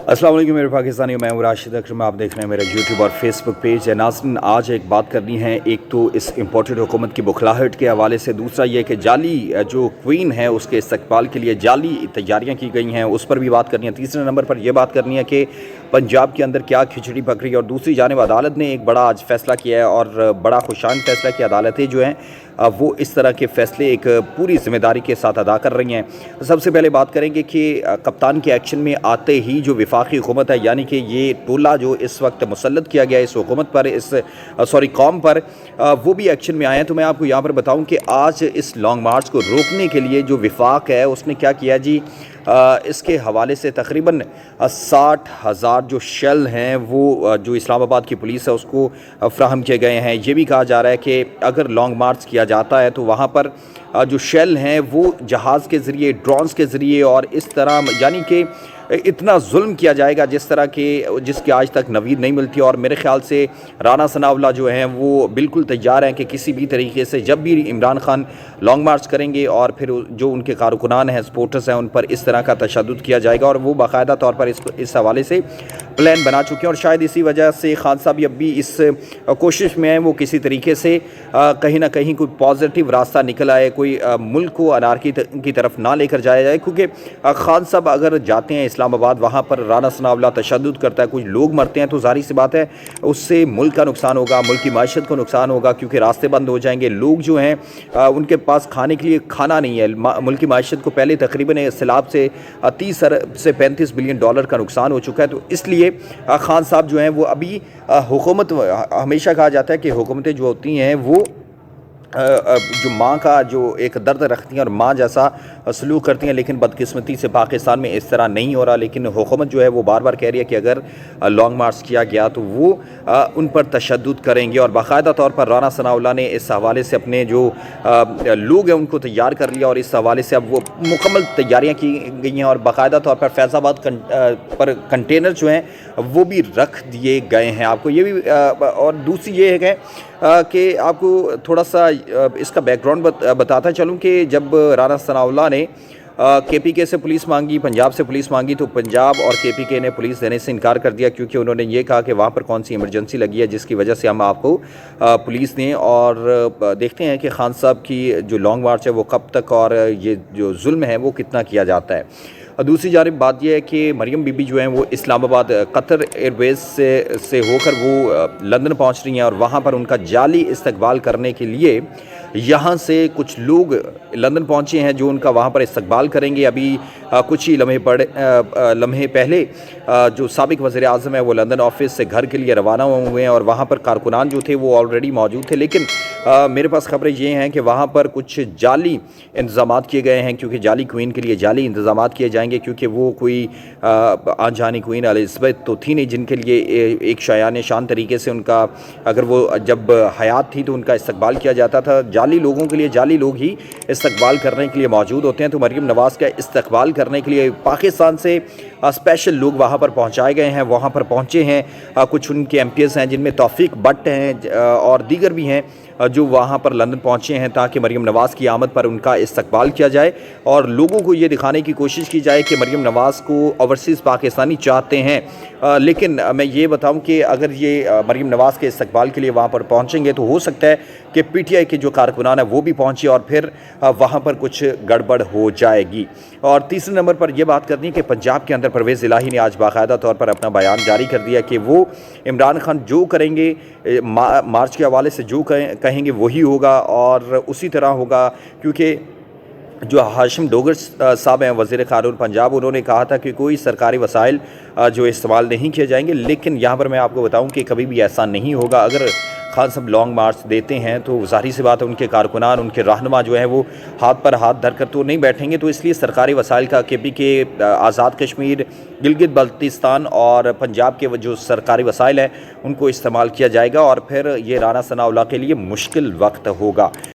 अस्सलाम वालेकुम मेरे पाकिस्तानी, मैं हूं राशिद अकरम। आप देख रहे हैं मेरा यूट्यूब और फेसबुक पेज है। नाज़रीन, आज एक बात करनी है, एक तो इस इम्पोर्टेड हुकूमत की बुखलाहट के हवाले से, दूसरा ये कि जाली जो क्वीन है उसके इस्तकबाल के लिए जाली तैयारियां की गई हैं, उस पर भी बात करनी है। तीसरे नंबर पर यह बात करनी है कि पंजाब के अंदर क्या खिचड़ी पक रही है। और दूसरी जानिब अदालत ने एक बड़ा आज फैसला किया है, और बड़ा खुशान फैसला कि अदालतें जो हैं वो इस तरह के फ़ैसले एक पूरी ज़िम्मेदारी के साथ अदा कर रही हैं। सबसे पहले बात करेंगे कि कप्तान के एक्शन में आते ही जो वफाकी हुकूमत है, यानी कि ये टोला जो इस वक्त मुसल्लत किया गया है इस हुकूमत पर, इस कौम पर, वो भी एक्शन में आए हैं। तो मैं आपको यहाँ पर बताऊँ कि आज इस लॉन्ग मार्च को रोकने के लिए जो वफाक है उसने क्या किया जी, इसके हवाले से तकरीबन 60,000 जो शेल हैं वो जो इस्लामाबाद की पुलिस है उसको फ़राहम किए गए हैं। ये भी कहा जा रहा है कि अगर लॉन्ग मार्च किया जाता है तो वहाँ पर जो शेल हैं वो जहाज़ के ज़रिए, ड्रोन्स के ज़रिए, और इस तरह यानी कि इतना जुल्म किया जाएगा जिस तरह के जिसकी आज तक नवीद नहीं मिलती। और मेरे ख़्याल से राना सनाउल्लाह जो हैं वो बिल्कुल तैयार हैं कि किसी भी तरीके से जब भी इमरान खान लॉन्ग मार्च करेंगे और फिर जो उनके कारकुनान हैं, सपोर्टर्स हैं, उन पर इस तरह का तशद्दुद किया जाएगा। और वो बाकायदा तौर पर इस हवाले से प्लान बना चुके हैं, और शायद इसी वजह से खान साहब अब भी इस कोशिश में हैं वो किसी तरीके से कहीं ना कहीं कोई पॉजिटिव रास्ता निकल आए, कोई मुल्क को अनारकी की तरफ ना लेकर जाया जाए। क्योंकि खान साहब अगर जाते हैं इस्लामाबाद, वहाँ पर राना सनाउल्लाह तशद्दुद करता है, कुछ लोग मरते हैं, तो ज़ाहिर सी बात है उससे मुल्क का नुकसान होगा, मुल्क की माशत को नुकसान होगा, क्योंकि रास्ते बंद हो जाएंगे। लोग जो हैं उनके पास खाने के लिए खाना नहीं है। मुल्क की माशत को पहले तकरीबन सैलाब से 30 अरब से 35 बिलियन डॉलर का नुकसान हो चुका है। तो इसलिए खान साहब जो हैं वो अभी हुकूमत, हमेशा कहा जाता है कि हुकूमतें जो होती हैं वो जो माँ का जो एक दर्द रखती हैं और माँ जैसा सलूक करती हैं, लेकिन बदकिस्मती से पाकिस्तान में इस तरह नहीं हो रहा। लेकिन हुकूमत जो है वो बार बार कह रही है कि अगर लॉन्ग मार्च किया गया तो वो उन पर तशद्दुद करेंगे। और बाकायदा तौर पर राना सनाउल्लाह ने इस हवाले से अपने जो लोग हैं उनको तैयार कर लिया, और इस हवाले से अब वो मुकम्मल तैयारियाँ की गई हैं। और बाकायदा तौर पर फैज़ाबाद पर कंटेनर जो हैं वो भी रख दिए गए हैं। आपको ये भी और दूसरी ये है कि आपको थोड़ा सा इसका बैकग्राउंड बताता चलूँ कि जब राना सनाउल्लाह ने KPK से पुलिस मांगी, पंजाब से पुलिस मांगी, तो पंजाब और KPK ने पुलिस देने से इनकार कर दिया, क्योंकि उन्होंने ये कहा कि वहाँ पर कौन सी इमरजेंसी लगी है जिसकी वजह से हम आपको पुलिस दें। और देखते हैं कि खान साहब की जो लॉन्ग मार्च है वो कब तक, और ये जो जुल्म है वो कितना किया जाता है। दूसरी जानिब बात यह है कि मरियम बीबी जो हैं वो इस्लामाबाद कतर एयरवेज़ से होकर वो लंदन पहुंच रही हैं, और वहां पर उनका जाली इस्तकबाल करने के लिए यहाँ से कुछ लोग लंदन पहुंचे हैं जो उनका वहां पर इस्तकबाल करेंगे। अभी कुछ ही लम्हे पहले जो साबिक वज़ीर आज़म है वो लंदन ऑफिस से घर के लिए रवाना हुए हैं, और वहाँ पर कारकुनान जो थे वो ऑलरेडी मौजूद थे। लेकिन मेरे पास खबरें ये हैं कि वहाँ पर कुछ जाली इंतज़ामात किए गए हैं, क्योंकि जाली क्वीन के लिए जाली इंतज़ामात किए जाएंगे, क्योंकि वो कोई आनजानी क्वीन एलिज़ाबेथ तो थी नहीं जिनके लिए एक शायान शान तरीके से उनका, अगर वो जब हयात थी तो उनका इस्तकबाल किया जाता था। जाली लोगों के लिए जाली लोग ही इस्तकबाल करने के लिए मौजूद होते हैं। तो मरियम नवाज़ का इस्तकबाल करने के लिए पाकिस्तान से स्पेशल लोग वहाँ पर पहुँचाए गए हैं, वहाँ पर पहुँचे हैं। कुछ उनके MPs हैं जिनमें तौफीक भट्ट हैं और दीगर भी हैं जो वहाँ पर लंदन पहुँचे हैं, ताकि मरियम नवाज़ की आमद पर उनका इस्तकबाल किया जाए और लोगों को ये दिखाने की कोशिश की जाए कि मरियम नवाज़ को ओवरसीज़ पाकिस्तानी चाहते हैं। लेकिन मैं ये बताऊं कि अगर ये मरियम नवाज़ के इस्तकबाल के लिए वहाँ पर पहुँचेंगे तो हो सकता है कि PTI के जो कारकुनान है वो भी पहुँचे और फिर वहाँ पर कुछ गड़बड़ हो जाएगी। और तीसरे नंबर पर यह बात करनी है कि पंजाब के अंदर परवेज़ इलाही ने आज बाकायदा तौर पर अपना बयान जारी कर दिया कि वो इमरान खान जो करेंगे, मार्च के हवाले से जो कहेंगे वही होगा और उसी तरह होगा। क्योंकि जो हाशिम डोगर साहब हैं वज़ीर क़ानून पंजाब, उन्होंने कहा था कि कोई सरकारी वसाइल जो इस्तेमाल नहीं किए जाएंगे। लेकिन यहाँ पर मैं आपको बताऊँ कि कभी भी ऐसा नहीं होगा। अगर खान साहब लॉन्ग मार्च देते हैं तो ज़ाहिर सी बात है उनके कारकुनान, उनके रहनुमा जो हैं वो हाथ पर हाथ धर कर तो नहीं बैठेंगे। तो इसलिए सरकारी वसाइल का KPK, आज़ाद कश्मीर, गिलगित बल्तिस्तान और पंजाब के जो सरकारी वसाइल हैं उनको इस्तेमाल किया जाएगा, और फिर ये राना सनाउल्लाह के लिए मुश्किल वक्त होगा।